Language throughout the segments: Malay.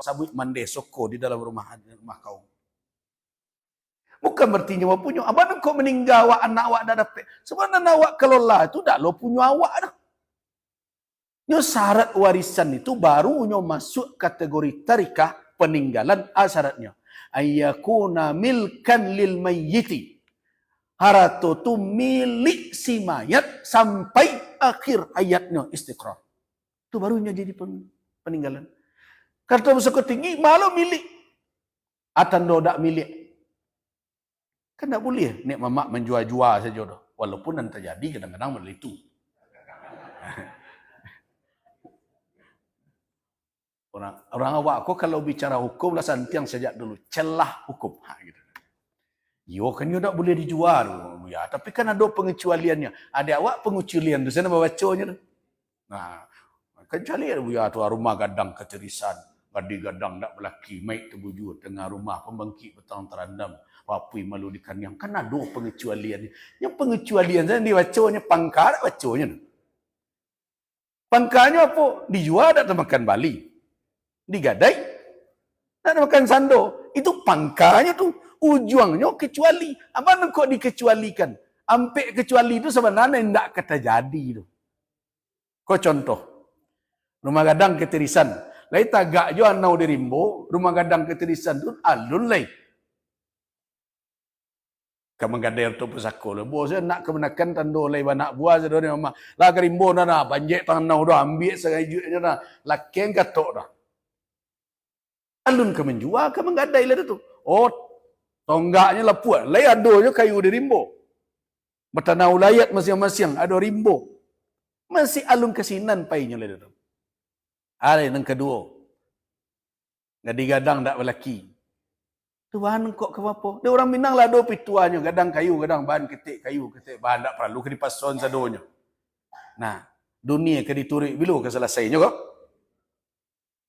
sabut mande soko di dalam rumah kau. Bukan berarti nyawa punya. Abang kau meninggal awak anak awak dah dapat. Sebenarnya awak kelola itu dah lo punya awak dah. Nyo syarat warisan itu baru nyo masuk kategori tarikah peninggalan syaratnya. Ayyakuna milkan lil mayyiti. Harta tu milik si mayat sampai akhir hayatnya istiqrar. Itu barunya jadi peninggalan. Karena besar tinggi malu milik. Atau tak milik. Kan tak boleh. Nek mamak menjual-jual saja dah. Walaupun yang terjadi kadang-kadang benda itu. Orang awak aku kalau bicara hukum lah santiang sejak dulu. Celah hukum. Gitu. Yo kan yo tak boleh dijual. Ya, tapi kan ada pengecualiannya. Ada awak pengecualian tu sana membacanya tu. Nah, kecuali ya tu rumah gadang ketirisan. Gadang tak berlaki. Maik terbujur tengah rumah pembangkit petang terandam. Papui malu di kanyang. Kan ada pengecualiannya. Yang pengecualian sana dibacanya pangkar tak bacanya. Pangkarnya apa? Dijual tak termakan Bali. Digadai. Tak makan sando. Itu pangkarnya tu. Ujungnya kecuali. Apa kok dikecualikan? Ampek kecuali itu sebenarnya tidak kata jadi tu. Kau contoh. Rumah gadang ketirisan. Lai tagak jo anau di Rimbo. Rumah gadang ketirisan tu alun lai. Kamu gadai tu pusako le. Bos nak kemenakan tando lai banak buah sedone mama. Lah ke Rimbo na banjek tanau dah ambil segajutnya dah. Lakeng katok dah. Alun ke menjual ke menggadai lah tu. Oh, tonggaknya lepuat. Lai adonya kayu di Rimbo. Bertanah ulayat masing-masing ada Rimbo. Masih alun kesinan painya lah tu. Ada yang kedua. Gadang tak berlaki. Tuhan kok ke apa? Dia orang Minang lah ada pituannya. Gadang kayu, gadang bahan ketik kayu, ketik bahan tak perlu ke dipason sadonya. Nah, dunia ke diturik bilu ke selesainya kok.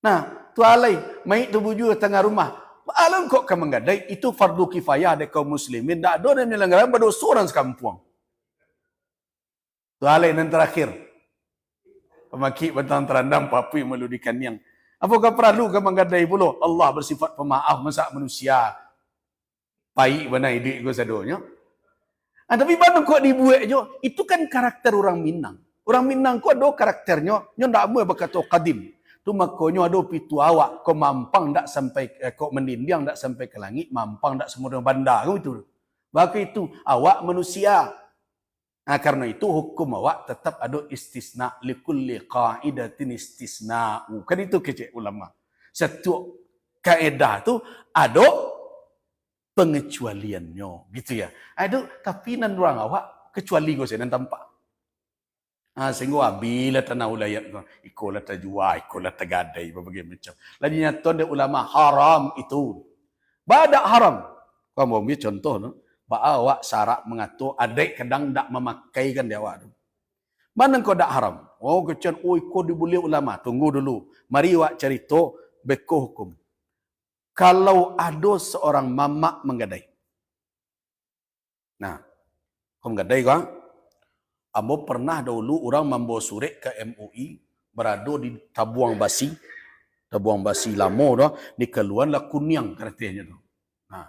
Nah, tu alai, mai tu bujur tengah rumah. Alun kok ke menggadai, itu fardu kifayah dari kaum muslimin. Tak ada yang menyelenggarkan pada seorang sekampung. Tu alai yang terakhir. Pemaki bentang terandam papui meludikan yang. Apakah perlu ke menggadai pula? Allah bersifat pemaaf masa manusia. Baik benar hidup ke sadonya. Tapi mana kok dibuat je? Itu kan karakter orang Minang. Orang Minang kok ada karakternya. Nyo tak mau berkata qadim. Tu makanya ada pitu awak. Kau mampang tak sampai, kau menindang tak sampai ke langit. Mampang tak semua bandar. Itu. Maka itu awak manusia. Nah, karena itu hukum awak tetap ada istisna likulli qaidatin istisna. Kan itu kecek ulama. Satu kaedah tu ada pengecualiannya, gitu ya. Ada tapi nan orang awak kecuali kau sen tampak. Sehingga bila tanah ulayat kau ikolah terjual, ikolah tergadai berbagai macam. Lagi nyata ada ulama haram itu. Badak haram. Kau mau ambil contoh no? Awak syarat mengatur adik kadang tak memakaikan dia awak tu. Mana kau tak haram? Oh kecuali kau dibuli ulama. Tunggu dulu. Mari awak cerita beko hukum. Kalau ada seorang mamak menggadai. Nah, kau menggadai kau? Amo pernah dahulu orang membawa surat ke MUI berada di Tabuang Basi. Tabuang Basi lama dah. Di keluarlah Kuniang katanya tu. Nah,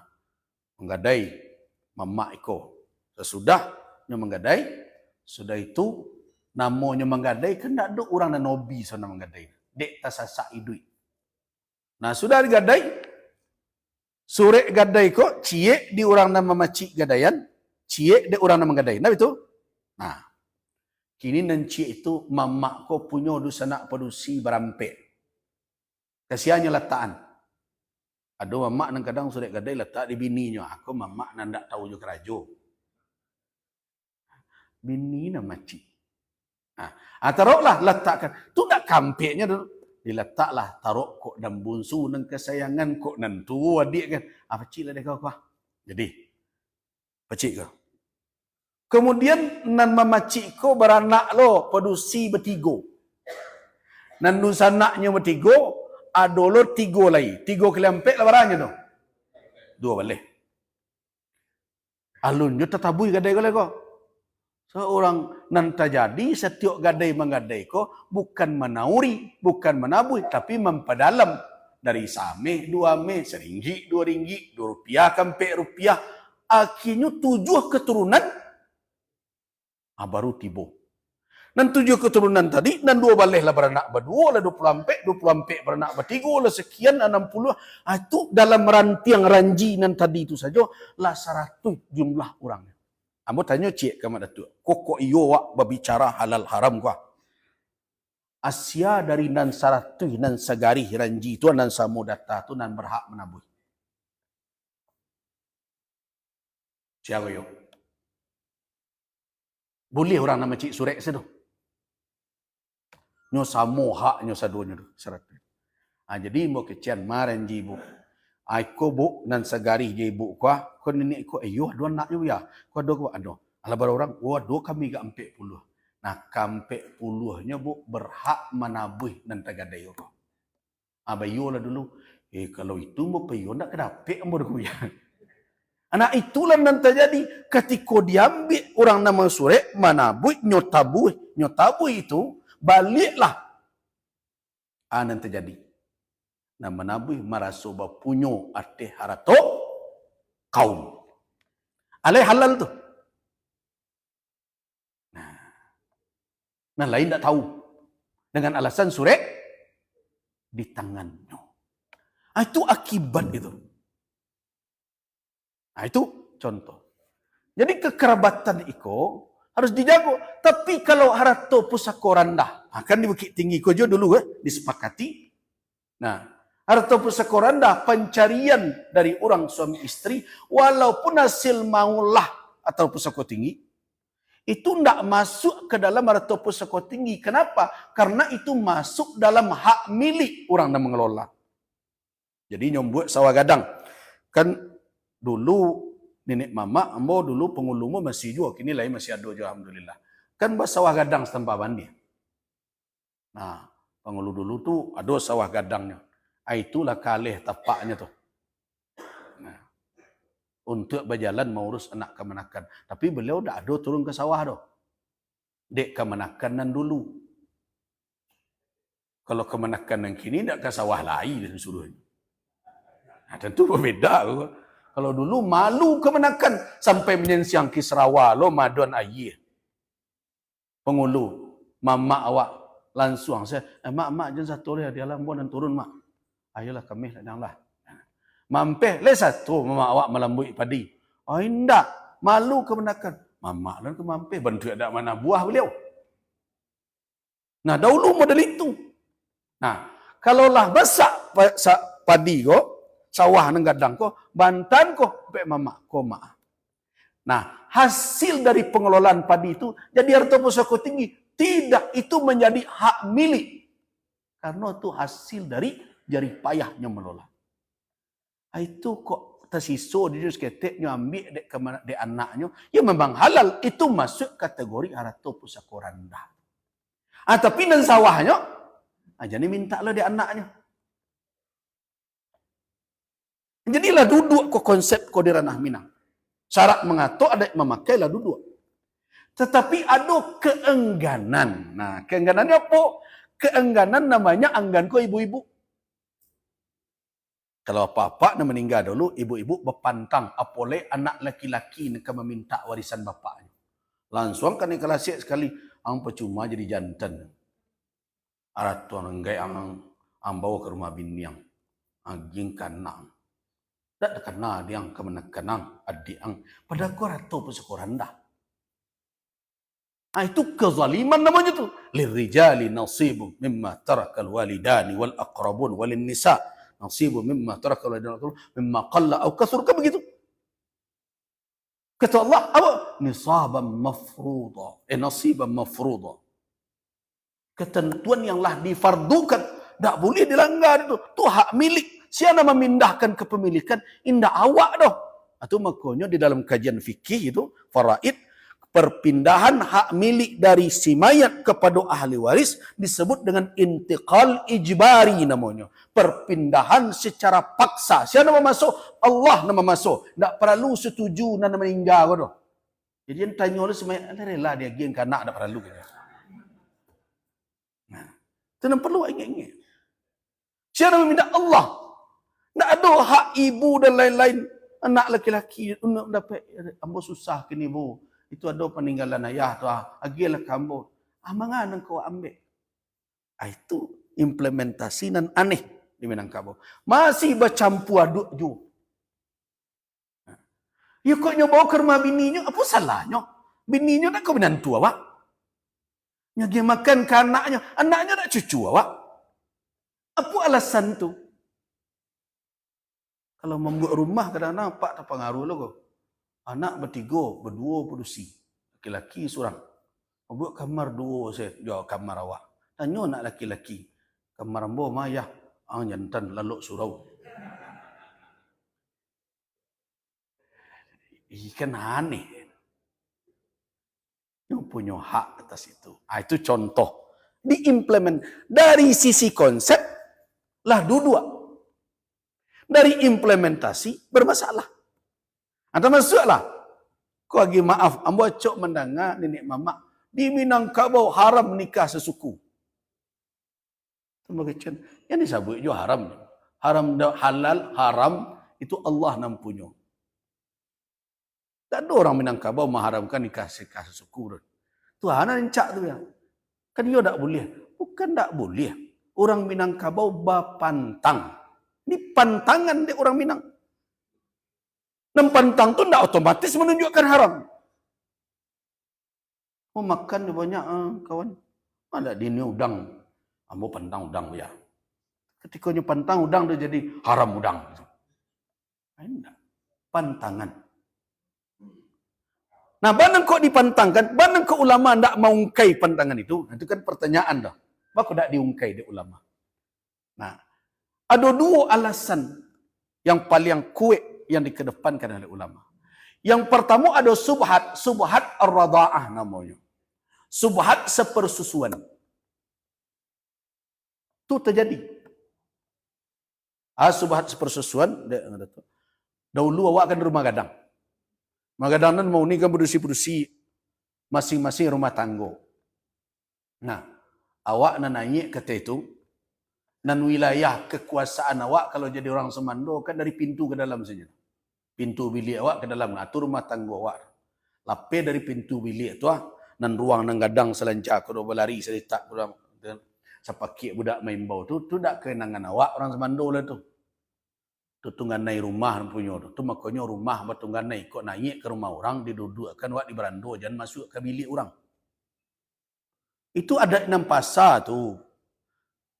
menggadai. Mamak iko. Sesudahnya menggadai, sudah itu namanya menggadai kan tak ada orang dan nobi sana menggadai. Dek tasasak idui. Nah, sudah digadai. Sore gadai ko cie di orang nama macik gadaian, cie di orang nama menggadai. Nah itu. Nah. Kini nan cie itu mamak ko punya du sanak produksi berampek. Kasihannya letaan. Ada mamak yang kadang sudah gadai letak di bininya. Aku mamak yang tak tahu juga kerajo. Bini nak macik. Taruhlah letakkan. Tu tak kampeknya dulu. Diletaklah taruh kok dan bunsu dan kesayangan kok nantu adik kan. Pecik lah dia kau. Jadi, pecik kau. Kemudian nan mamacik kau beranak lo produksi bertiga. Nan dusanaknya bertiga. Adolo tiga lagi. Tiga kelempek lah barangnya tu. Dua balik. Alun je tetabui gadai kau. Seorang nan terjadi setiap gadai menggadai ko bukan menauri, bukan menabui, tapi memperdalam Dari same, 2 me, RM1, RM2, RM2, sampai rupiah. Akhirnya 7 keturunan, baru tiba. Dan 7 keturunan tadi, dan 2 balih lah beranak berdua, lah 20 ampek beranak bertiga, lah sekian, 60. Itu dalam rantiang ranji nan tadi itu saja, lah 100 jumlah orangnya. Ambo tanya cik ke mak datuk, kok iyo wak berbicara halal haram kah? Asia dari nan 100 nan segari ranji itu nan samo data tu nan berhak menabui. Siapa yo? Boleh orang nama cik surek sedo. Nyo samo hak nyo sadonya tu 100. Jadi mo kecian maranji bu. Aiko bu nan segari je ibu kah? Ko nenek ko ayo ado anak yo ya. Ko ado ko ado. Ala orang, do kami ga 40. Nah, kampe puluhnya bu berhak menabuh dan tagadai ko. Abayo lah dulu. Kalau itu mau payo nak kedape ambo ku ya. Anak itulah yang terjadi ketika diambil orang nama surek menabuh nyotabuh itu baliklah. Yang terjadi. Nah menabuh maraso bapunyo ate harato kaum. Alai halal tu. Nah lain tak tahu. Dengan alasan surek di tangannya. Itu akibat itu. Itu contoh. Jadi kekerabatan itu harus dijaga. Tapi kalau harato pusako rendah, akan di Bukit Tinggi ko dulu disepakati. Nah, harato pusako rendah pencarian dari orang suami istri walaupun hasil maulah atau pusako tinggi itu tidak masuk ke dalam harato pusako tinggi. Kenapa? Karena itu masuk dalam hak milik orang yang mengelola. Jadi nyombuat sawah gadang. Kan dulu nenek mama, ambo dulu pengulumu masih juga. Kini lain masih ada juga alhamdulillah. Kan sawah gadang setempat dia. Nah, pengulu dulu tuh ada sawah gadangnya. Itulah kalih tapaknya tuh. Nah, untuk berjalan mengurus anak kemenakan. Tapi beliau dah ada turun ke sawah doh. Dek kemenakanan dulu. Kalau kemenakan yang kini dak ke sawah lain dan suruhnya. Nah, tentu berbeda. Kalau dulu malu kemenakan sampai menyensiang Kisrawa lo madon air. Pengulu mama awak langsung saya, mak jangan satu dia dalam buan dan turun mak. Ayolah kami janganlah. Mampeh le satu mama awak melambui padi. Oh indak, malu kemenakan. Mama lan ke mampeh bantu ada mana buah beliau. Nah, dahulu model itu. Nah, kalaulah besar padi ko, sawah nang gadang ko, bantan ko, pe mama ko ma. Nah, hasil dari pengelolaan padi itu jadi harta pusako tinggi. Tidak, itu menjadi hak milik. Karena itu hasil dari jari payahnya melola. Itu kok tersisa di jus keteknya ambil dek anaknya. Ya memang halal. Itu masuk kategori harta pusako rendah. Tapi dan sawahnya, aja ni minta lah dek anaknya. Jadilah duduk ke konsep ko di ranah Minang. Syarat mengatur ada memakailah duduk. Tetapi ada keengganan. Nah, keengganannya apa? Keengganan namanya anggan ko ibu-ibu. Kalau bapak nak meninggal dulu, ibu-ibu berpantang apoleh anak laki-laki nak meminta warisan bapaknya. Langsung kan kalau siap sekali, ang percuma jadi jantan. Arat tuan enggai ang bawa ke rumah biniang. Aging kanang. Tak kena dia ang kemenakanang adik ang pada ko rato pusako rendah. Itu kezaliman namanya tu. Lirijali nasibun mimma tarakal walidani wal aqrabun walin nisa nasibun mimma tarakal walidani mimma qalla au kathur. Kan begitu. Kata Allah apa? Nisaban mafruḍa. Nasiban mafruḍa. Ketentuan yang lah difardukan tak boleh dilanggar itu. Itu hak milik. Siapa memindahkan kepemilikan indah awak doh. Atau makanya di dalam kajian fikih itu faraid perpindahan hak milik dari si mayat kepada ahli waris disebut dengan intiqal ijbari namanya. Perpindahan secara paksa. Siapa nama masuk? Allah nama masuk. Tak perlu setuju nama meninggal doh. Jadi yang tanya oleh si mayat, rela dia giang kanak tak perlu. Nah, itu tak perlu ingat-ingat. Siapa nama minta Allah? ibu dan lain-lain. Anak laki-laki nak dapat ambo susah kini bu. Itu ada peninggalan ayah tu agilah kamu. Mangan engkau ambil. Itu implementasi nan aneh di Minangkabau. Masih bercampur aduk ju. Ya kok nyoba ke rumah bininya, apa salahnya? Bininya nak kau menantu awak. Nyagi makan ke anaknya nak cucu awak. Apa alasan tu? Kalau membuat rumah kadang-kadang nampak terpengaruh loh. Anak bertiga, berdua produksi. Laki-laki seorang. Membuat kamar dua saya, jual kamar awak. Tanya nak laki-laki. Kamar ambo mayah. Jantan lalu surau. Ikan aneh. Yang punya hak atas itu. Itu contoh. Diimplement. Dari sisi konsep, lah dua. Dari implementasi bermasalah. Termasuklah. Kau lagi maaf, ambo cok mendengar nenek mama di Minangkabau haram nikah sesuku. Yang disebut juga haram. Haram halal, haram itu Allah nam punya. Tak ada orang Minangkabau mengharamkan nikah sesuku. Tuhan yang cak tu ya. Kan dia tak boleh. Bukan tak boleh. Orang Minangkabau bapantang. Ini pantangan dia orang Minang. Dan pantang tu tidak otomatis menunjukkan haram. Oh makan dia banyak kawan. Ada di ni udang. Ambo pantang udang ya. Ketika dia pantang udang dia jadi haram udang. Tidak. Pantangan. Nah, banang kok dipantangkan, banang kok ulama tidak mengungkai pantangan itu. Itu kan pertanyaan dah. Maka tidak diungkai di ulama. Nah, ada dua alasan yang paling kuat yang dikedepankan oleh ulama. Yang pertama ada subhat ar-radha'ah namanya. Subhat sepersusuan. Itu terjadi. Subhat sepersusuan, dahulu awak kan rumah gadang. Rumah gadang nan mau ni kan produksi masing-masing rumah tangga. Nah, awak nak naik kata itu, dan wilayah kekuasaan awak kalau jadi orang Semando kan dari pintu ke dalam saja. Pintu bilik awak ke dalam, atur rumah tangga awak. Lapis dari pintu bilik tu dan ruang nang gadang selancar kalau berlari seletak sepakik budak main bau tu tak kenangan awak orang Semando lah tu. Tu tungganai rumah punya tu. Tu makanya rumah bertungganai kok naik ke rumah orang didudukkan awak di beranda jangan masuk ke bilik orang. Itu ada 6 pasar tu.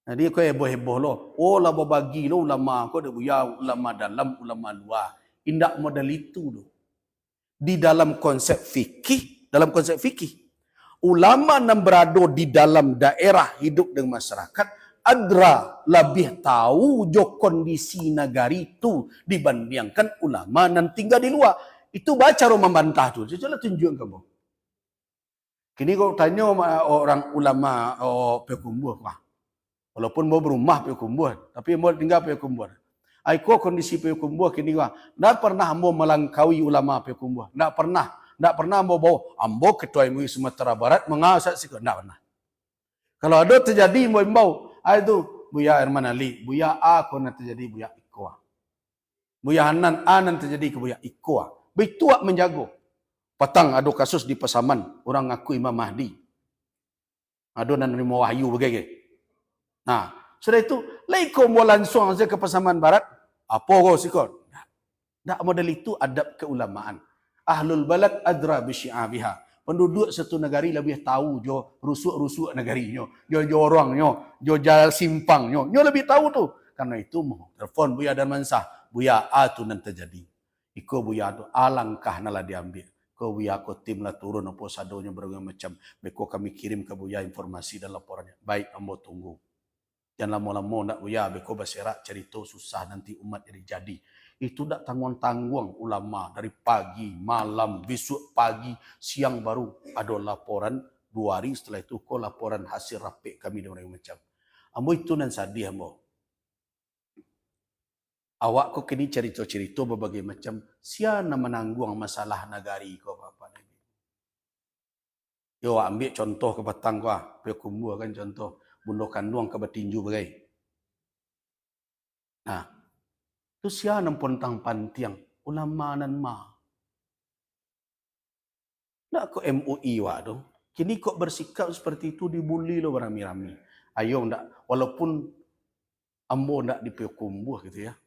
Jadi kau heboh-heboh lo. Oh lah berbagi lo ulama kau ada buya ulama dalam ulama luar. Indak model itu tu. Di dalam konsep fikih, ulama yang berada di dalam daerah hidup dengan masyarakat adra lebih tahu jo kondisi negari itu dibandingkan ulama yang tinggal di luar. Itu baca orang membantah tu. Saya tunjuk kamu. Kini kau tanya orang ulama Pekumbuh, walaupun mau berumah Pekumbuh, tapi mau tinggal Pekumbuh. Aiko kondisi Pekumbuh kini tak pernah mau melangkaui ulama Pekumbuh. Tak pernah mau bawa ambo ketua MUI Sumatera Barat mengasat sikit. Tak pernah. Kalau ada terjadi mau itu Buya Herman Ali, Buya A kau nanti terjadi Buya Iko. Buya Hanan A nanti terjadi ke Buya Iko. Begitu menjaga. Petang ada kasus di Pasaman, orang ngaku Imam Mahdi. Ada nan nerima wahyu begitu. Nah, sudah itu, laikom mau langsung saja ke Pasaman Barat, apa kau sikot? Tak model itu adab keulamaan. Ahlul balad adra bisyi'abiha. Penduduk satu negari lebih tahu jo rusuk-rusuk negarinya, jo orangnya, jo jalan simpangnya. Nyo lebih tahu tu. Karena itu telefon Buya Darmansah, Buya A tu nanti terjadi. Iko Buya tu alangkah nala diambil. Ko Buya ko tim lah turun apa sadonya berbagai macam. Beko kami kirim ke Buya informasi dan laporannya. Baik, ambo tunggu. Jangan lama-lama nak Buya beko berserak cerita susah nanti umat jadi. Itu tak tanggung-tanggung ulama dari pagi, malam, besok pagi, siang baru ada laporan 2 hari setelah itu ko laporan hasil rapik kami dan orang macam. Ambo itu nan sadih ambo. Awak ko kini cerita-cerita berbagai macam siapa menanggung masalah negari ko apa ni. Yo ambil contoh ke petang ko Pekumbuh kan contoh bunuh kandung ke betinju bagai. Nah, Tu sia nan pontang pantiang ulama nan ma. Nak ko MUI wa dong. Kini kok bersikap seperti itu dibuli lo berami-rami. Ayo ndak walaupun ambo ndak dipekumbuh gitu ya.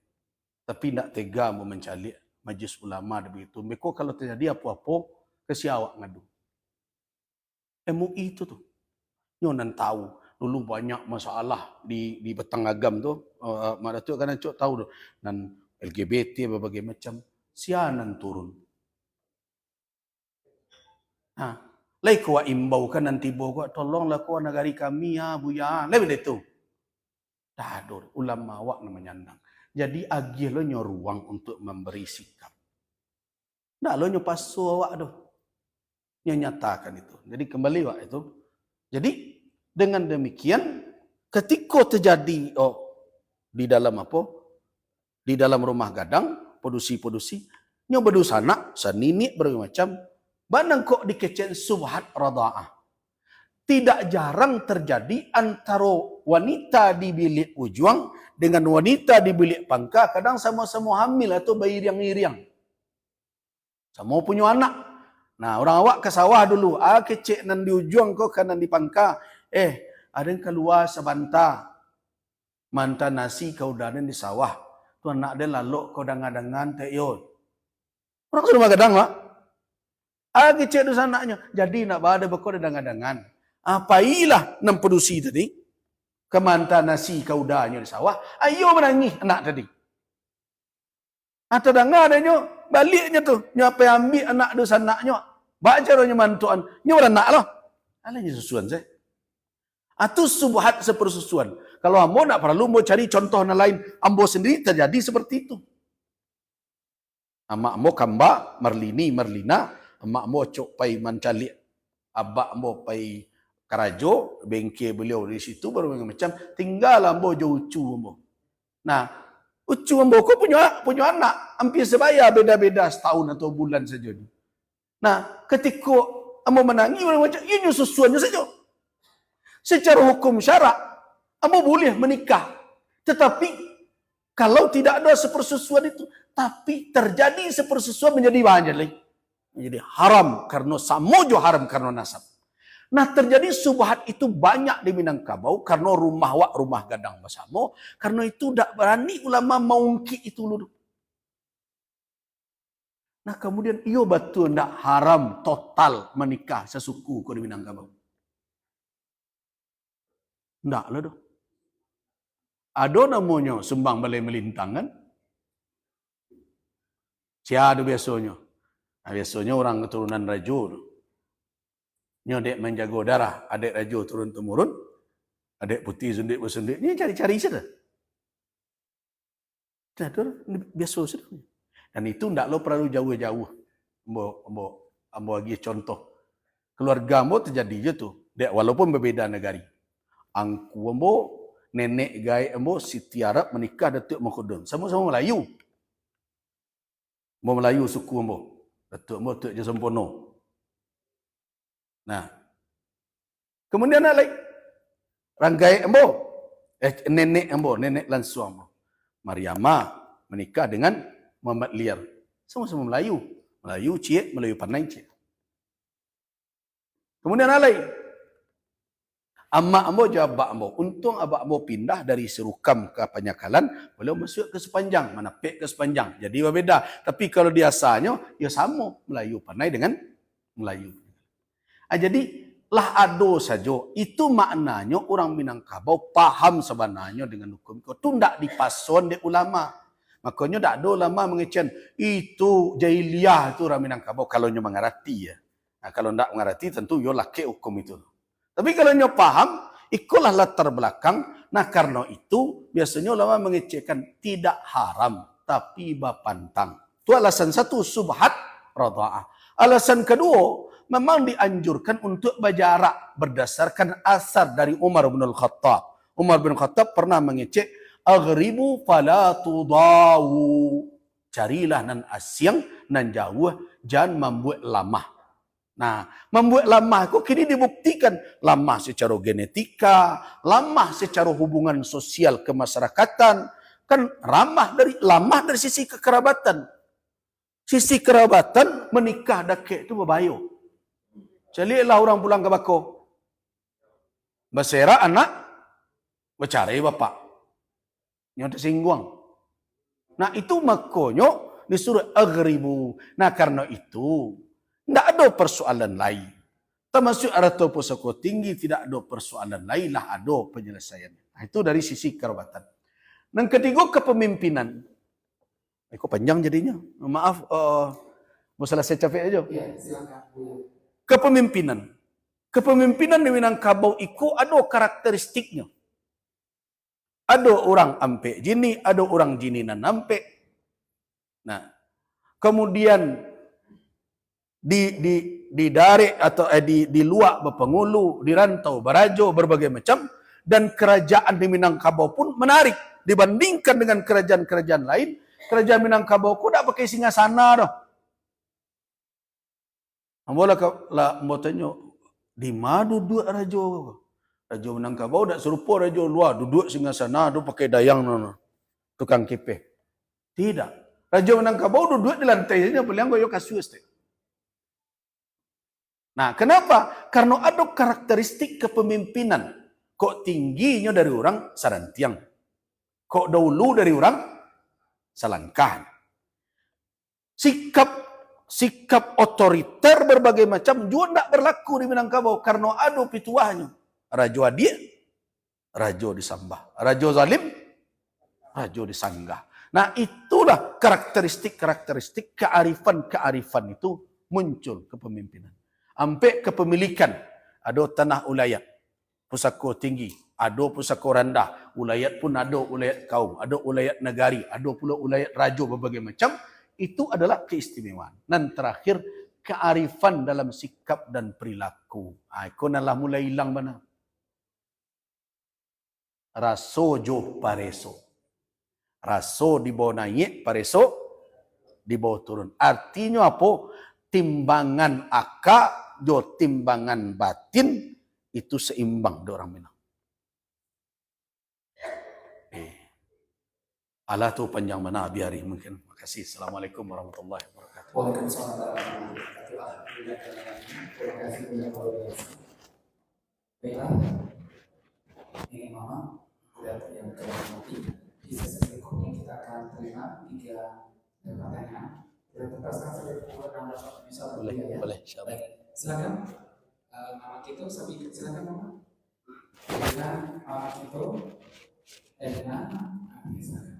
Tapi ndak tega mau mencalik majlis ulama begitu. Meko kalau terjadi apa-apa ke siawak ngadu. MUI itu tuh. Nyonan tahu dulu banyak masalah di petang agam tu. Mak Datuk kan cok tahu tu. Dan LGBT berbagai macam sianan turun. Ha, lai ko imbau kan nanti bogo tolonglah ko negari kami ya buya. Lebih itu. Dadur ulama awak namanya nyandang. Jadi agih lo nyo ruang untuk memberi sikap. Ndak lo nyo pasu awak tu. Nyo nyatakan itu. Jadi kembali wak itu. Jadi dengan demikian ketika terjadi di dalam apa? Di dalam rumah gadang, produksi nyo berdusana sanini berbagai macam banang kok dikecen subhat radha'ah. Tidak jarang terjadi antara wanita di bilik ujuang dengan wanita di bilik pangka kadang sama-sama hamil atau bayi riang-riang. Sama punya anak. Nah, orang awak ke sawah dulu. Kecek nan di ujuang kok kanan di pangka. Ada yang keluar sebanta. Mantan nasi kau dadan di sawah. Tu anak dia lalu kau dangan-dangan teyon. Orang ke rumah gadang, Pak. Kecek tu sanaknya. Jadi nak berada berkau dangan-dangan. Apailah nam produksi tadi. Kemantan nasi kau danya di sawah. Ayo menangis anak tadi. Atau dengar adanya baliknya tu. Nyapa ambil anak tu sanaknya. Baca rohnya mantuan. Nya beranak lah. Alahnya susuan saya. Atau subhat sepersusuan. Kalau ambo nak perlu mau cari contoh yang lain. Ambo sendiri terjadi seperti itu. Amak ambo kamba, Merlina. Amak ambo cok pai mancalik. Abak ambo pai Karajo, bengkel beliau di situ baru macam tinggal ambo jauh ucu ambo. Nah, ucu ambo kok punya anak hampir sebaya beda-beda setahun atau bulan saja. Nah, ketika ambo menangi orang macam ini susuannya saja. Secara hukum syarak ambo boleh menikah. Tetapi kalau tidak ada sepersusuan itu, tapi terjadi sepersusuan menjadi banyak lagi. Menjadi haram karena samojo haram karena nasab. Nah terjadi subhat itu banyak di Minangkabau karena rumah gadang bersama. Karena itu tidak berani ulama maungki itu dulu. Nah kemudian iyo betul tidak haram total menikah sesuku kau di Minangkabau. Tidak lah doh. Ada namanya sumbang balai melintang kan? Siapa biasanya? Nah, biasanya orang keturunan Rajo. Nyodek menjaga darah, adik rajo turun-temurun, adik putih sundik-bersundik. Ini cari-cari saja. Ini biasa saja. Dan itu tidak lo perlu jauh-jauh. Ambo lagi contoh. Keluarga ambo terjadi je tu. Dek walaupun berbeda negari. Angku ambo, nenek gai ambo, Siti Arab menikah Datuk Mengkudung. Sama-sama Melayu. Ambo Melayu suku ambo. Datuk ambo Datuk Je Sempono. Nah, kemudian ada lagi ranggai ambo, nenek langsung ambo. Mariama menikah dengan Muhammad Liar. Sama-sama Melayu. Melayu Cik, Melayu Panai Cik. Kemudian ada lagi. Amak ambo jawab abak ambo. Untung abak ambo pindah dari Serukam ke Panyakalan, beliau masuk ke Sepanjang, Manapik ke Sepanjang. Jadi berbeda. Tapi kalau biasanya, ya sama Melayu Panai dengan Melayu. Jadi lah ado saja. Itu maknanya orang Minangkabau paham sebenarnya dengan hukum. Itu tidak dipason di ulama. Makanya tak ada ulama mengecen itu jahiliyah itu orang Minangkabau kalau nyo mengerti ya. Nah, kalau tidak mengerti tentu yo laki hukum itu. Tapi kalau nyo paham, ikulah latar belakang. Nah karena itu biasanya ulama mengecekkan tidak haram tapi bapantang. Itu alasan satu subhat radha'ah. Alasan kedua memang dianjurkan untuk berjarak berdasarkan asar dari Umar bin Al-Khattab. Umar bin Al-Khattab pernah mengecek, aghribu fala tudawu. Carilah nan asyang, nan jauh, jangan membuat lamah. Nah, membuat lamah kok kini dibuktikan. Lamah secara genetika, lamah secara hubungan sosial kemasyarakatan. Kan lamah dari sisi kekerabatan. Sisi kerabatan menikah dakek itu berbayo. Calilah orang pulang ke bako. Bersera anak, bercarai bapak. Yang tersinggung. Nah itu makonyo disuruh agribu. Nah karena itu, tidak ada persoalan lain. Termasuk arato pusako tinggi, tidak ada persoalan lain lah, ada penyelesaiannya. Nah, itu dari sisi kerabatan. Dan ketiga kepemimpinan. Kok panjang jadinya? Maaf, mau selesai capek aja. Ya, silakan. Kepemimpinan. Kepemimpinan di Minangkabau itu ada karakteristiknya. Ada orang ampe jini, ada orang jini nan ampe. Nah, kemudian di darik atau di luar berpengulu, di rantau, barajo, berbagai macam. Dan kerajaan di Minangkabau pun menarik dibandingkan dengan kerajaan-kerajaan lain. Kerajaan Minangkabau ku tak pakai singgasana dah. Ambola lah mau tanya di mana duduk rajo? Rajo Minangkabau tak serupa rajo luar duduk singgasana tu pakai dayang nono. Tukang kipeh. Tidak. Rajo Minangkabau duduk di lantai saja beliau goyo kasus teh. Nah, kenapa? Karena ada karakteristik kepemimpinan. Kok tingginya dari orang sarantiang. Kok dahulu dari orang salangkahan. Sikap otoriter berbagai macam juga tidak berlaku di Minangkabau karena ada pituahnya. Rajo adil, rajo disambah. Rajo zalim, rajo disanggah. Nah itulah karakteristik kearifan itu muncul kepemimpinan. Sampai kepemilikan. Ada tanah ulayat, pusako tinggi, ada pusako rendah, ulayat pun ada ulayat kaum, ada ulayat negari, ada pula ulayat rajo berbagai macam. Itu adalah keistimewaan. Dan terakhir, kearifan dalam sikap dan perilaku. Ikon adalah mulai hilang mana? Raso jo pareso. Raso dibawa naik, pareso dibawa turun. Artinya apa? Timbangan akak, jo timbangan batin, itu seimbang di orang Minang. Allah tu panjang mana biari mungkin. Terima kasih. Assalamualaikum warahmatullahi wabarakatuh. Waalaikumsalam warahmatullahi wabarakatuh. Baiklah, ini Mama dan yang terhormati di sesi berikutnya kita akan terima 3 pertanyaan. Dan terpaksa saja kurang bisa boleh. Baik, silakan. Mama Kito, silakan Mama. Dengan Mama Kito, dengan silakan.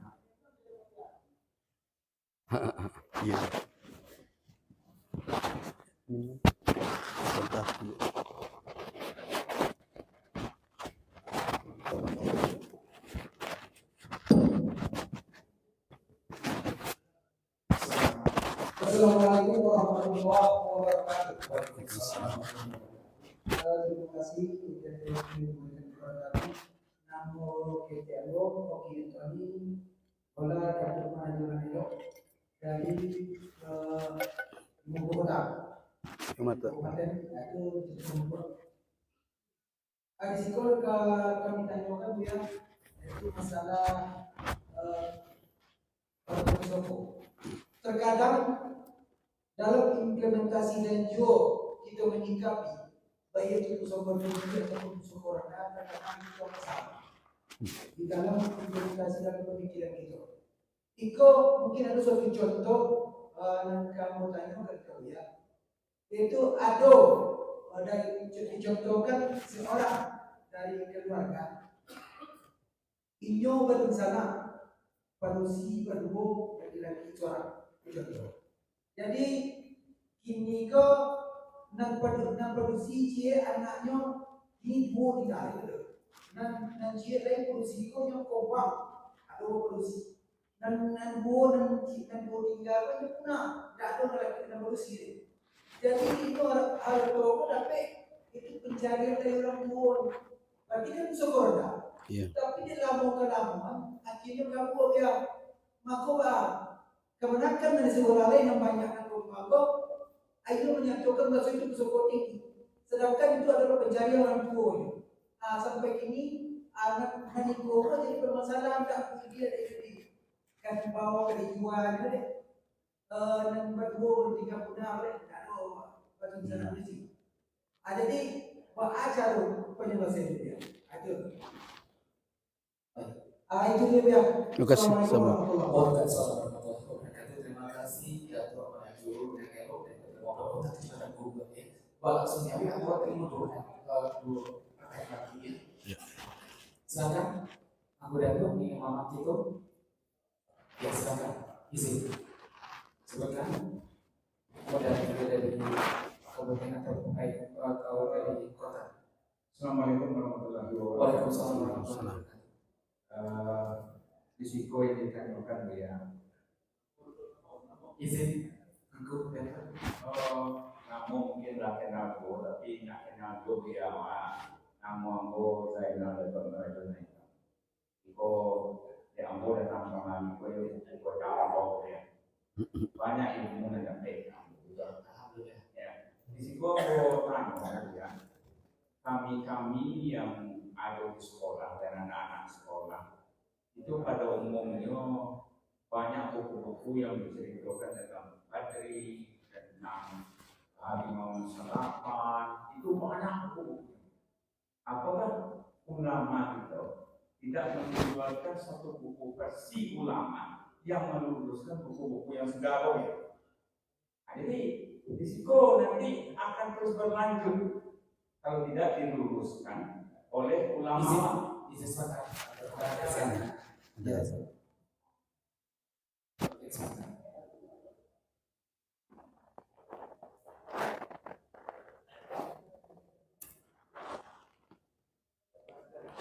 Iya. Sebentar dulu. Assalamualaikum warahmatullahi wabarakatuh. Terima kasih sudah diberikan kepada kami. Namo KTLO, Oki Tony, Ola Datuk Mahajuran Elok dari Ibu Kota. Kabupaten itu Jepun. Risiko kami tanyakan ya, itu masalah Soko. Terkadang dalam implementasi dan juga kita menyikapi baik itu sumber dunia ataupun sumber rendah, terkadang kita bersama di dalam implementasi dan pemikiran kita. Iko mungkin ada suatu contoh yang kamu tanyakan ke ya, yaitu ada dari dicontohkan seorang dari keluarga inyo berencana panusi berdua lagi-lagi seorang contoh. Jadi kini ko nang produksi cie anaknya ini dua ditarik nang cie lain produksi ko yang kobang ada produksi nang dua nang tinggal ko yang punah tidak ada lagi nang produksi. Jadi itu hal ko dapat itu pencarian dari orang tua. Bagi kan syukur dah. Tapi di lama-lama akhirnya kamu ya maka kemenakan dari sekolah lain yang banyak maka ayo menyatukan bahasa itu syukur tinggi. Sedangkan itu adalah pencarian orang tua. Sampai kini anak maniko jadi permasalahan tak dia dari kan bawa ke dijual deh dan berdua bertiga punya oleh kalau bagi sana di sini ada di ajar penyelesaian dia aja itu dia biar Terima kasih sama. Waalaikumsalam warahmatullahi wabarakatuh. Terima kasih ya Tuhan Penajur dan Elo dan Ketua Tadi sudah berubah ya. Pak Sunyami aku terima dulu dua terkait lagi ya. Silakan aku Datuk ini Muhammad Tito. Ya silakan izin. Sebutkan modal juga dari kabupaten atau terkait kalau dari kota. Assalamualaikum warahmatullahi wabarakatuh. Waalaikumsalam warahmatullahi wabarakatuh. Risiko yang dikandungkan ya. Izin aku Datuk. Namun mungkin dah kenal aku, tapi nak kenal aku dia nama aku saya kenal dapat mereka ni. Iko dia ambo datang sama aku yang iko cara bawa dia. Banyak ilmu yang dapat. Alhamdulillah. Ya. Risiko aku tanya ya. Kami yang ada di sekolah dan anak-anak sekolah itu pada umumnya banyak buku-buku yang menceritakan tentang Badri, tentang harimau serapan, itu banyak buku. Apakah ulama itu tidak mengeluarkan satu buku versi ulama yang meluruskan buku-buku yang sudah ada? Jadi risiko nanti akan terus berlanjut kalau tidak diluruskan oleh ulama. Disesuaikan.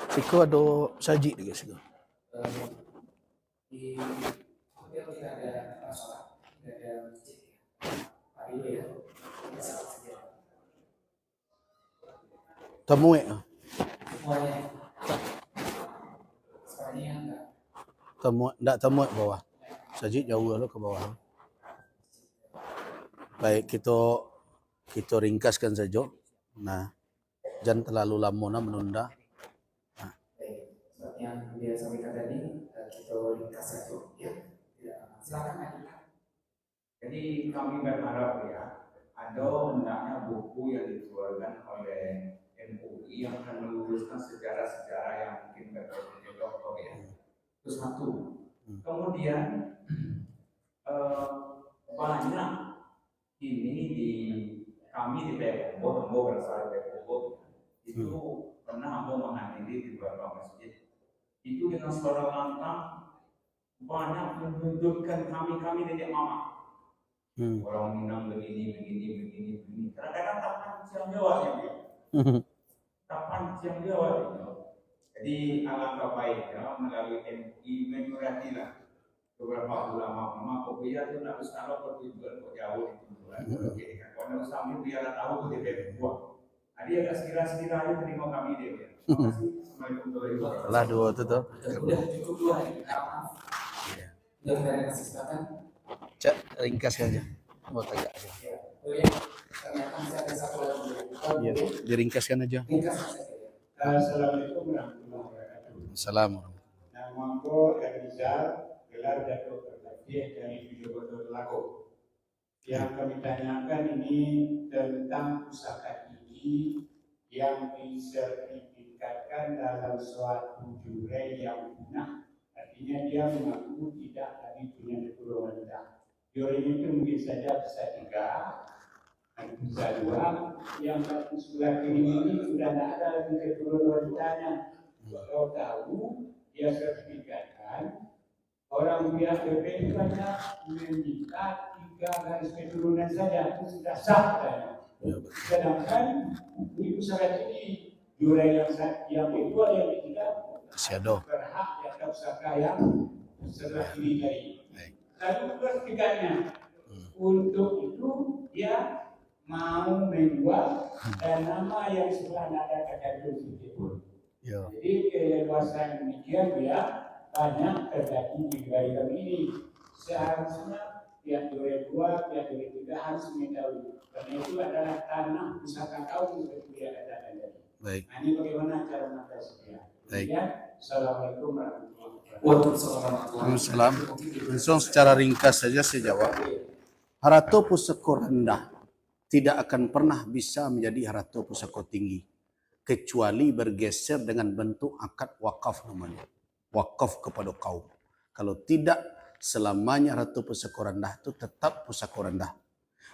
Siko ada saji juga siko. Di hotel tidak ada masalah, tidak ada masjid. Hari ini ya, bisa saja. Tamuek. Semuanya, semuanya enggak. Ndak tamuek bawah. Saji jauh lo ke bawah. Baik, kita ringkaskan saja. Nah, jangan terlalu lama menunda. Seperti yang dia sampaikan tadi, kita ringkas saja ya. Silakan lanjutkan. Jadi kami berharap ya ada hendaknya buku yang dikeluarkan oleh MUI yang akan meluruskan sejarah-sejarah yang mungkin berbeda ya. Itu satu. Kemudian banyak ini di kami di Ambo berasal dari Ambo itu pernah Ambo menghadiri di beberapa masjid itu dengan suara lantang banyak menunjukkan kami dari mama. Orang Minang begini. Kadang-kadang tak panjang jawabnya dia. Tak panjang jawabnya. Jadi alangkah baiknya melalui MUI memperhatikan beberapa ulama kopiah itu nak ustaz bertujuan kok jauh itu. Oke, kalau ustaz biar tahu kok dia buat. Jadi agak sekira-sekira aja terima kami dia. Terima kasih. Assalamualaikum warahmatullahi wabarakatuh. Lah dua tu tu. Udah cukup dua hari. Maaf. Udah saya kasih silakan. Cak ringkaskan aja. Mau tegak aja. Oh ya, ternyata masih ada satu lagi. Ya, diringkaskan aja. Ringkas saja. Assalamualaikum warahmatullahi wabarakatuh. Assalamualaikum. Namaku Rizal, gelar Datuk Tertafih dari Video Botol Lago. Yang kami tanyakan ini tentang pusaka gigi yang disertifikatkan dalam suatu jurei yang punah. Artinya dia mengaku tidak lagi punya keturunan wanita. Jurei itu mungkin saja bisa 3, bisa 2. Yang sebelah kiri ini sudah tidak ada lagi keturunan wanitanya. Kalau tahu dia sertifikatkan orang pihak BP banyak meminta 3 garis keturunan saja itu sudah sah katanya. Sedangkan di pusaka ini jurei yang kedua yang ketiga berhak di atas pusaka yang sebelah kiri tadi. Lalu sertifikatnya untuk itu dia mau menjual dan nama yang sebelah ada kata itu. Jadi keleluasan demikian dia banyak terjadi di wilayah ini. Seharusnya pihak jurei 2, pihak jurei 3 harus mengetahui. Karena itu adalah tanah pusaka kaum seperti dia katakan tadi. Baik. Nah, ini bagaimana cara mengatasi dia? Baik. Assalamualaikum warahmatullahi wabarakatuh. Waalaikumsalam. Waalaikumsalam. Langsung secara ringkas saja saya jawab. Harato pusako rendah tidak akan pernah bisa menjadi harato pusako tinggi kecuali bergeser dengan bentuk akad wakaf namanya. Wakaf kepada kaum. Kalau tidak, selamanya harato pusako rendah itu tetap pusako rendah.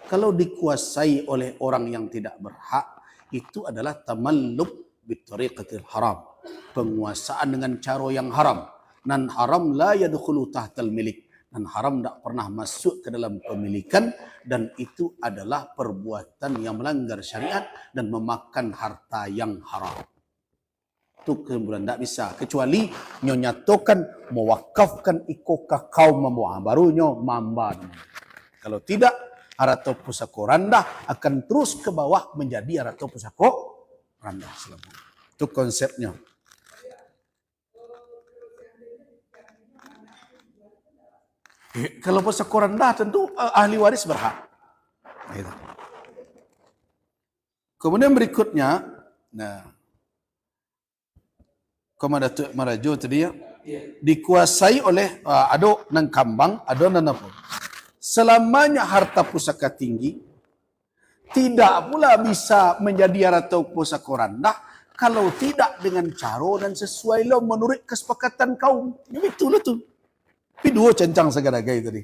Kalau dikuasai oleh orang yang tidak berhak, itu adalah tamalluk bitariqatil haram. Penguasaan dengan cara yang haram. Dan haram la yadkhulu tahtal milik. Dan haram tidak pernah masuk ke dalam pemilikan. Dan itu adalah perbuatan yang melanggar syariat dan memakan harta yang haram. Itu kemudian tidak bisa. Kecuali nyo nyatakan mewakafkan ikoka kaum membuang. Barunya mamban. Kalau tidak, harato pusako rendah akan terus ke bawah menjadi harato pusako rendah. Itu konsepnya. Kalau pusako rendah tentu ahli waris berhak. Gitu. Kemudian berikutnya, nah, Datuk Marajo tadi ya, dikuasai oleh ada nang kambang, ada nang apa. Selamanya harta pusaka tinggi tidak pula bisa menjadi harta pusaka rendah kalau tidak dengan cara dan sesuai lo menurut kesepakatan kaum. Itulah tu. Tapi dua cencang segala-gala tadi.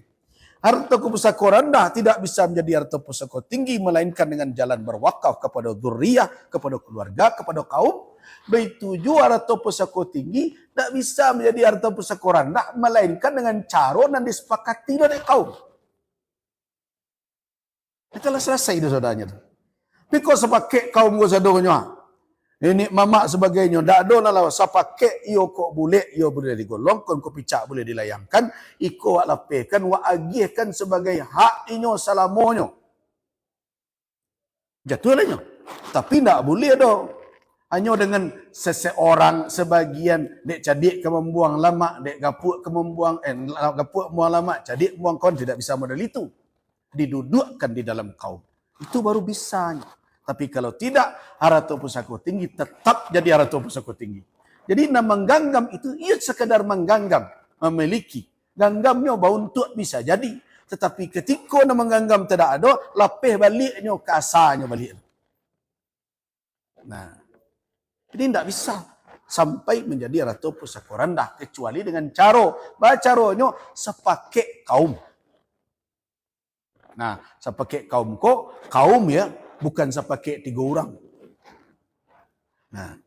Harta pusaka rendah tidak bisa menjadi harta pusaka tinggi melainkan dengan jalan berwakaf kepada dzurriyyah, kepada keluarga, kepada kaum. Begitu juga harta pusaka tinggi tidak bisa menjadi harta pusaka rendah melainkan dengan cara dan disepakati oleh kaum. Itulah selesai itu saudaranya. Piko sepakai kaum go sadonya. Ini mamak sebagainya. Tak ada lah sepakai iyo kok boleh, iyo boleh digolongkan, kok picak boleh dilayangkan, iko wak lapehkan, wak agihkan sebagai hak inyo salamonyo. Jatuh lahnya. Tapi tak boleh dah. Hanya dengan seseorang sebagian dek cadik ke membuang lama, dek gapuk ke membuang gapuk membuang lama, cadik membuang kawan tidak bisa model itu. Didudukkan di dalam kaum. Itu baru bisanya. Tapi kalau tidak, harato pusako tinggi tetap jadi harato pusako tinggi. Jadi nama mengganggam itu ia sekadar mengganggam, memiliki. Ganggamnya untuk bisa jadi. Tetapi ketika nama mengganggam tidak ada, lapih baliknya ke asalnya balik. Nah, jadi tidak bisa sampai menjadi harato pusako rendah kecuali dengan cara. Caranya sepakai kaum. Nah, sepakai kaum kok, kaum ya, bukan sepakai 3 orang. Nah,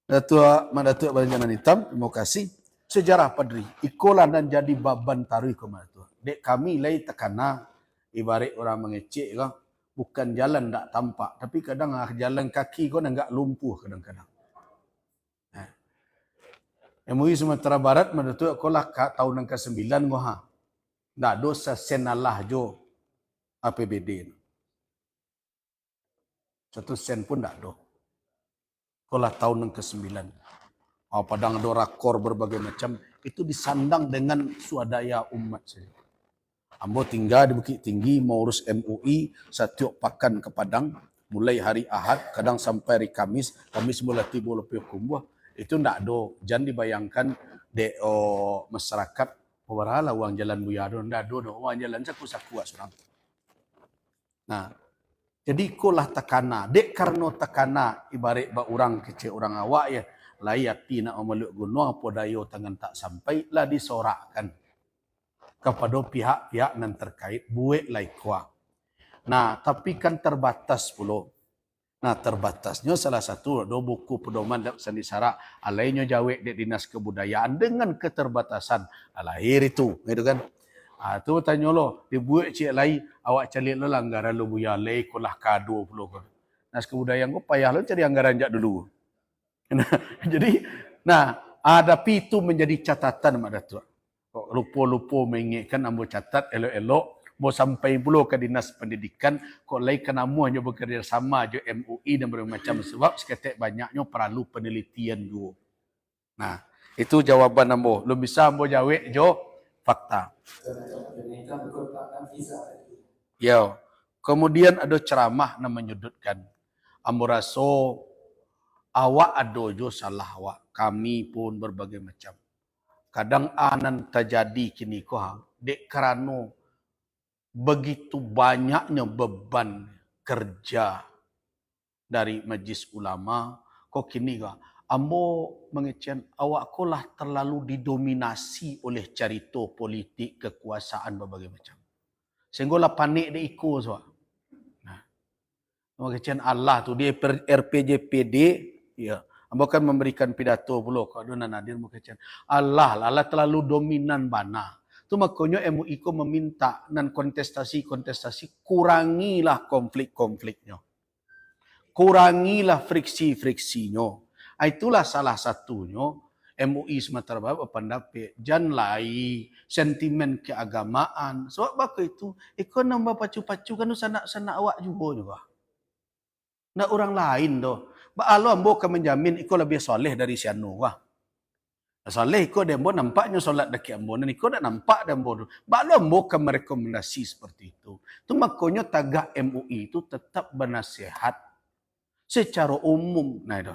Datuk Baranjanan Hitam, terima kasih. Sejarah Padri, ikolah dan jadi baban tarui kemana. Dek kami lay tekana, ibarat orang mengecek lah, bukan jalan tak tampak, tapi kadang jalan kaki kau enggak lumpuh kadang-kadang. Nah. MUI Sumatera Barat mendatuk kolah tahun ke-9 ngoha. Tak dosa senalah jo APBD. 1 sen pun tak ada. Kolah tahun ke-9. Padang ada rakor berbagai macam. Itu disandang dengan swadaya umat saja. Ambo tinggal di Bukit Tinggi, mau urus MUI, setiap pakan ke Padang, mulai hari Ahad, kadang sampai hari Kamis mulai tiba lebih kumbuh. Itu tak ada. Jangan dibayangkan masyarakat, beralah uang jalan buya, tak ada. Uang jalan saku-saku seorang. Nah, jadi ikolah tekana. Dek karena tekana ibarat ba orang kecil orang awak ya. Layati nak memeluk gunung apa daya tangan tak sampai lah disorakkan kepada pihak-pihak yang terkait buat laikwa. Nah, tapi kan terbatas pula. Nah, terbatasnya salah satu ada buku pedoman sandi syarak alainya jawek di Dinas Kebudayaan dengan keterbatasan lahir itu kan. Tu tanya lo, dibuat cik lai, awak cari lo anggaran lo buya lai, kolah kado pula kan. Nas kebudayaan ko payah lo cari anggaran jak dulu. Jadi, tapi itu menjadi catatan Mak Datuk. Lupa-lupa mengingatkan ambo catat elok-elok, mau sampai pula ke Dinas Pendidikan, kok lai kan ambo hanya bekerja sama je MUI dan bermacam sebab seketik banyaknya perlu penelitian juga. Nah, itu jawaban ambo. Lo bisa ambo jawab jo fakta. Ya, kemudian ada ceramah yang menyudutkan. Ambo raso awak ado jo salah awak. Kami pun berbagai macam. Kadang anan terjadi kini ko dek kerana begitu banyaknya beban kerja dari majlis ulama. Kok kini ko ambo mengecewakan awak ko lah terlalu didominasi oleh carito politik kekuasaan berbagai macam. Sehingga lah panik dia ikut so. Nah, mengecewakan Allah tu di RPJPD ya. Ambo kan memberikan pidato pula kat Dona Nadir mengecewakan Allah terlalu dominan bana. Tu makanya MUI ko meminta dan kontestasi kurangilah konflik-konfliknya. Kurangilah friksi-friksinya. Itulah salah satunya MUI Sumatera Barat berpendapat jangan lai sentimen keagamaan. Sebab apa itu? Ikut nambah pacu-pacu kan sanak-sanak awak juga. Nak orang lain doh. Ba Allah ambo akan menjamin ikut lebih soleh dari si anu wah. Soleh ikut dembo nampaknya solat dekat ambo dan ikut tak nampak dembo. Ba Allah ambo akan merekomendasi seperti itu. Tu makanya tagak MUI itu tetap bernasihat secara umum nah itu.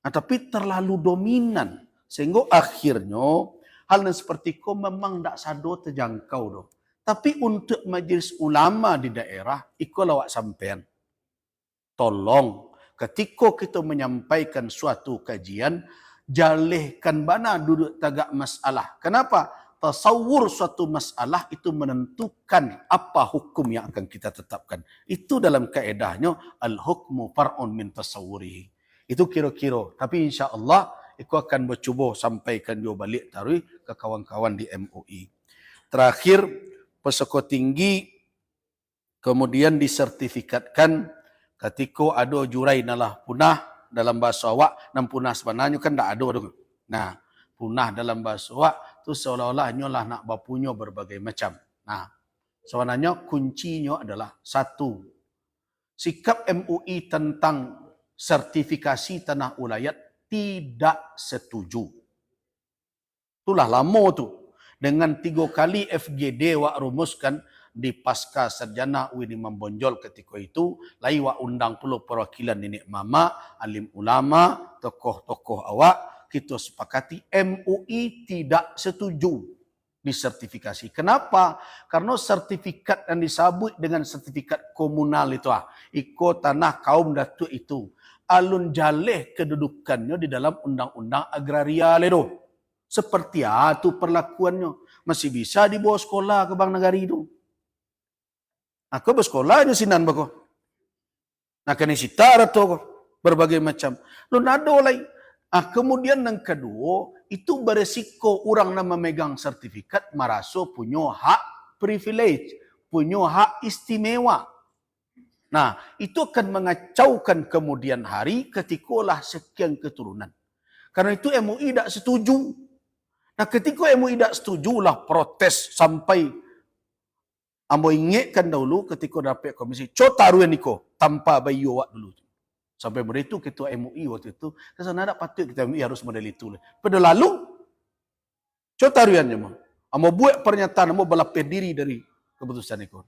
Nah, tapi terlalu dominan sehingga akhirnya hal yang seperti itu memang tak sado terjangkau doh. Tapi untuk majlis ulama di daerah ikut lawak sampean. Tolong ketika kita menyampaikan suatu kajian jalihkan bana duduk tagak masalah. Kenapa? Tasawur suatu masalah itu menentukan apa hukum yang akan kita tetapkan. Itu dalam kaedahnya al-hukmu far'un min tasawwurihi. Itu kira-kira. Tapi insya-Allah aku akan bercuba sampaikan dia balik tarikh ke kawan-kawan di MUI. Terakhir, peserta tinggi kemudian disertifikatkan ketika ada jurai nalah punah dalam bahasa awak dan punah sebenarnya kan tak ada tu. Nah, punah dalam bahasa awak tu seolah-olahnya lah nak berpunya berbagai macam. Nah, sebenarnya kuncinya adalah satu, sikap MUI tentang sertifikasi tanah ulayat tidak setuju. Itulah lama tu. Dengan 3 kali FGD wak rumuskan di pasca sarjana UIN membonjol ketika itu, lai wak undang pula perwakilan nenek mama, alim ulama, tokoh-tokoh awak, kita sepakati MUI tidak setuju disertifikasi. Kenapa? Karena sertifikat yang disebut dengan sertifikat komunal itu ikut tanah kaum datuk itu alun jaleh kedudukannya di dalam undang-undang agraria ledo. Seperti itu perlakuannya. Masih bisa dibawa sekolah ke Bank Negari itu. Aku bersekolah ni sinan bako. Nak kena sitar atau berbagai macam. Lu nado lagi. Kemudian yang kedua, itu beresiko orang yang memegang sertifikat merasa punya hak privilege, punya hak istimewa. Nah, itu akan mengacaukan kemudian hari ketikalah sekian keturunan. Karena itu MUI tidak setuju. Nah, ketika MUI tidak setujulah protes sampai ambo ingatkan dahulu ketika dapat komisi cotaruan niko tanpa bayu awak dulu. Sampai pada itu ketua MUI waktu itu kesana tak patut kita MUI harus model itu. Pada lalu cotaruannya mah. Ambo buat pernyataan ambo berlapis diri dari keputusan itu.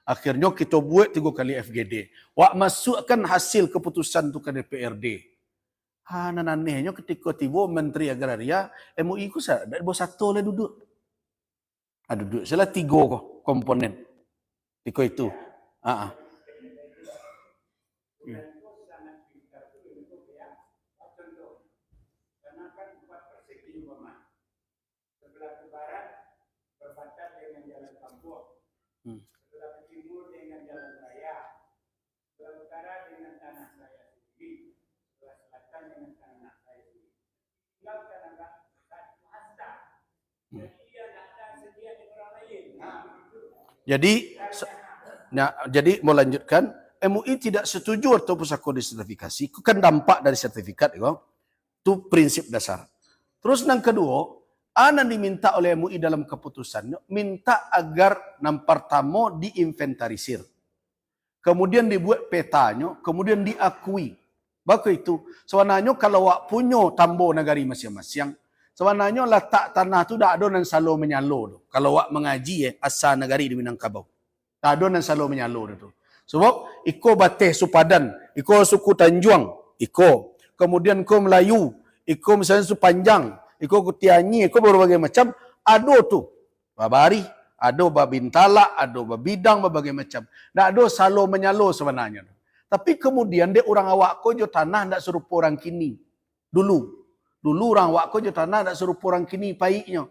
Akhirnya kita buat 3 kali FGD. Wak masukkan hasil keputusan itu ke DPRD. Nan anehnya ketika tiba Menteri Agraria, MUI ku ada satu lah duduk. Duduk salah 3 komponen. Tiko itu. Sebelah ke barat berbatasan dengan jalan kampung. Sebelah ke timur dengan jalan raya. Sebelah utara dengan tanah saya sendiri. Sebelah selatan dengan tanah saya sendiri. Tinggal tanah satu hasta. Jadi dia tak ada sedia dengan orang lain. Jadi mau lanjutkan, MUI tidak setuju atau pusako disertifikasi. Itu kan dampak dari sertifikat. Itu prinsip dasar. Terus yang kedua, Ana diminta oleh MUI dalam keputusannya, minta agar yang pertama diinventarisir. Kemudian dibuat petanya, kemudian diakui. Baku itu, sebenarnya kalau awak punya tambah negari masing-masing, sebenarnya letak tanah tu tak ada yang selalu menyalo. Kalau awak mengaji asal negari di Minangkabau. Tak ada yang selalu menyalo itu. Sebab, iko bateh Supadan, iko suku Tanjuang, iko kemudian kau Melayu, ikut misalnya su panjang, ikut kutianyi, ikut berbagai macam, ada tu. Babari, ada babintala, ada babidang, berbagai macam. Tak ada salo menyalo sebenarnya. Tapi kemudian dia orang awak ko jo tanah tak serupa orang kini. Dulu orang awak ko jo tanah tak serupa orang kini paiknya.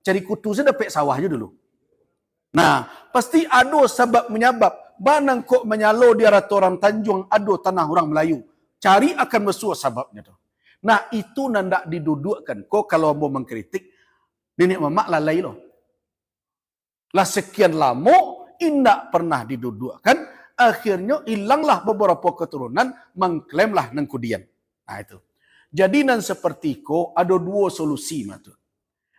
Cari kutu saja dapat sawah je dulu. Nah, pasti ada sebab menyebab. Banang kok menyalo dia rata orang Tanjung, ada tanah orang Melayu. Cari akan mesua sebabnya tu. Nah, itu nandak didudukkan. Kok kalau mau mengkritik, nenek mamak lalai loh. Lah sekian lama, indak pernah didudukkan. Akhirnya hilanglah beberapa keturunan, mengklaimlah nengkudian. Nah itu. Jadi nan seperti ko, ada dua solusi.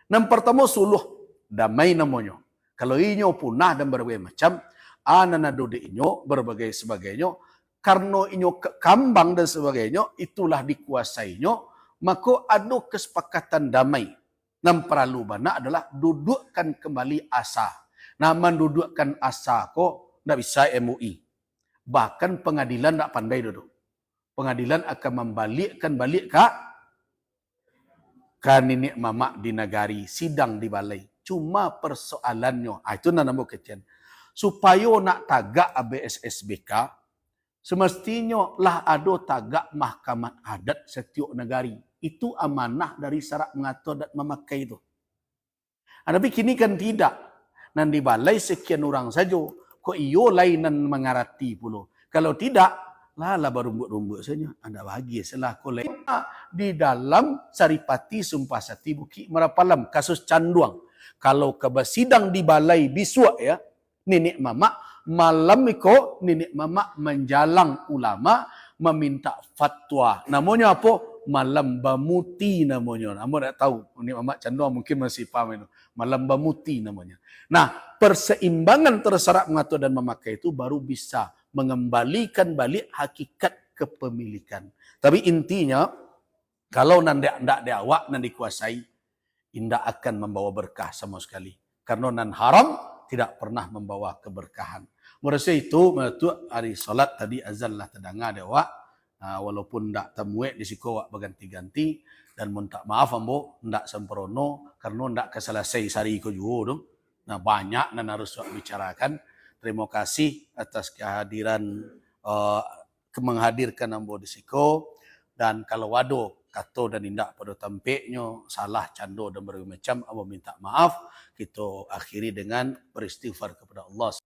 Yang pertama suluh, damai namanya. Kalau inyo punah dan berbagai macam, ananado de inyo, berbagai sebagainya, karena inyo kambang dan sebagainya, itulah dikuasainya, maka ada kesepakatan damai. Yang perlu bana adalah dudukkan kembali asa. Nah, mendudukkan asa kok tidak bisa MUI. Bahkan pengadilan tidak pandai duduk. Pengadilan akan membalikkan balik ke nenek mamak di negari, sidang di balai. Cuma persoalannya, itu nama kecian. Supaya nak tagak ABSSBK, semestinya lah ada tagak mahkamah adat setiap negari. Itu amanah dari syarat mengatur dan memakai itu. Tapi kini kan tidak. Nan di balai sekian orang saja. Kok iyo lainan mengarati pula. Kalau tidak, lah berumbuk-rumbuk saja. Anda bahagia selah ko lain. Di dalam Saripati Sumpasati Bukit Merapalam, kasus canduang. Kalau kebasidang di balai bisua ya, nenek mamak, malam iko nenek mamak menjalang ulama, meminta fatwa. Namanya apa? Malam Bamuti namanya. Amba tak tahu. Nenek mamak canduang mungkin masih paham itu. Malam Bamuti namanya. Nah, perseimbangan terserak mengatur dan memakai itu baru bisa mengembalikan balik hakikat kepemilikan. Tapi intinya, kalau nandak diawak, nan dikuasai, indah akan membawa berkah sama sekali. Karena nan haram tidak pernah membawa keberkahan. Merasa itu, hari solat tadi azan lah terdengar dia awak. Walaupun tak temuek di siku awak berganti-ganti. Dan minta maaf ambo, ndak sempurna. Karena ndak keselesai sari ko juga. Nah, banyak nan harus bicarakan. Terima kasih atas kehadiran, menghadirkan ambo di siku. Dan kalau wado kata dan indak pada tampiknya, salah, cando dan berbagai macam, ambo minta maaf. Kita akhiri dengan beristighfar kepada Allah.